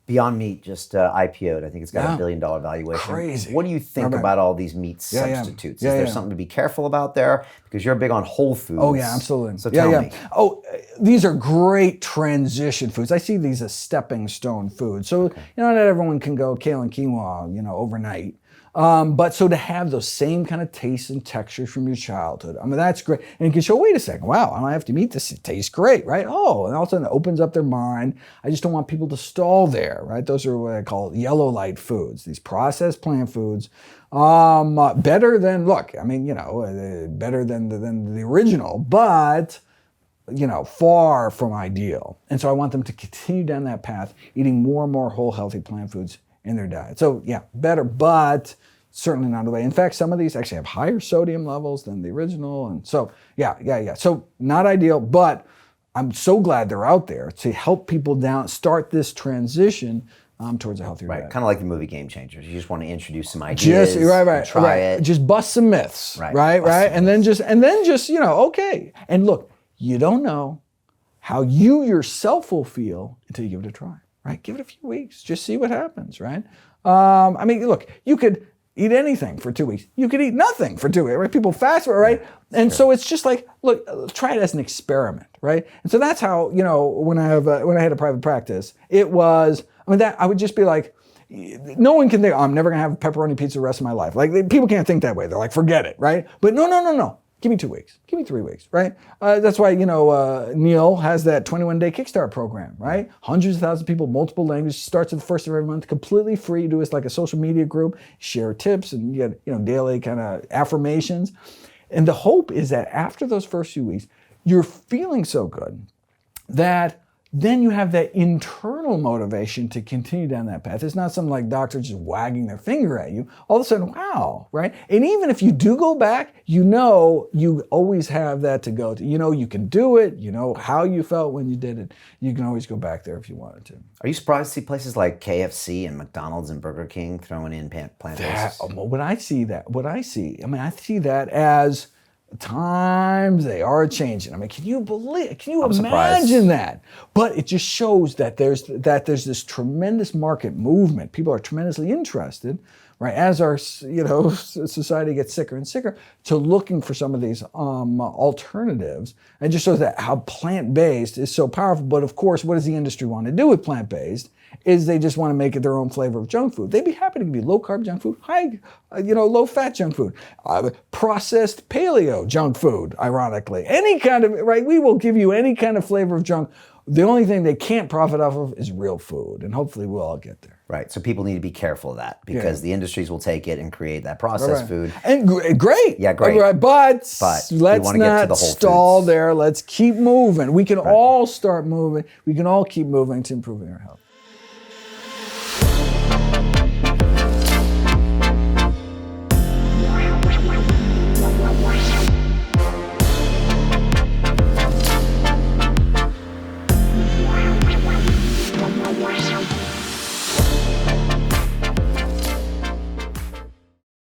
Beyond Meat just IPO'd. I think it's got $1 billion valuation. Crazy. What do you think about all these meat substitutes? Is there something to be careful about there? Because you're big on whole foods. Oh yeah, absolutely. So tell me. Oh, these are great transition foods. I see these as stepping stone foods. So not everyone can go kale and quinoa, overnight. But so to have those same kind of tastes and textures from your childhood, I mean, that's great. And you can show, wait a second, wow, I don't have to eat this. It tastes great, right? Oh, and all of a sudden it opens up their mind. I just don't want people to stall there, right? Those are what I call yellow light foods, these processed plant foods. Better than, better than the original, but far from ideal. And so I want them to continue down that path, eating more and more whole, healthy plant foods in their diet. So yeah, better, but certainly not the way. In fact, some of these actually have higher sodium levels than the original. And so, yeah. So not ideal, but I'm so glad they're out there to help people start this transition towards a healthier diet. Kind of like the movie Game Changers. You just want to introduce some ideas, try it. Just bust some myths, right? And then just, okay. And look, you don't know how you yourself will feel until you give it a try. Right? Give it a few weeks. Just see what happens, right? Look, you could eat anything for 2 weeks. You could eat nothing for 2 weeks, right? People fast, right? And so it's just like, look, try it as an experiment, right? And so that's how, when I had a private practice, it was, I would just be like, no one can think, I'm never going to have pepperoni pizza the rest of my life. Like, people can't think that way. They're like, forget it, right? But no. Give me 2 weeks. Give me 3 weeks, right? That's why, Neil has that 21-day Kickstart program, right? Hundreds of thousands of people, multiple languages, starts at the first of every month, completely free. You do it like a social media group, share tips, and you get, daily kind of affirmations. And the hope is that after those first few weeks, you're feeling so good that then you have that internal motivation to continue down that path. It's not something like doctors just wagging their finger at you. All of a sudden, wow, right? And even if you do go back, you always have that to go to. You can do it. You know how you felt when you did it. You can always go back there if you wanted to. Are you surprised to see places like KFC and McDonald's and Burger King throwing in plant-based? I see that as times they are changing. Can you imagine that? But it just shows that there's this tremendous market movement. People are tremendously interested, right? As our society gets sicker and sicker, to looking for some of these alternatives, and just shows that how plant-based is so powerful. But of course, what does the industry want to do with plant-based? Is they just want to make it their own flavor of junk food. They'd be happy to give you low-carb junk food, low-fat junk food, processed paleo junk food, ironically. Any kind of, right? We will give you any kind of flavor of junk. The only thing they can't profit off of is real food, and hopefully we'll all get there. Right, so people need to be careful of that, because the industries will take it and create that processed food. And great. Yeah, great. Right, but let's not stall there. Let's keep moving. We can all start moving. We can all keep moving to improving our health.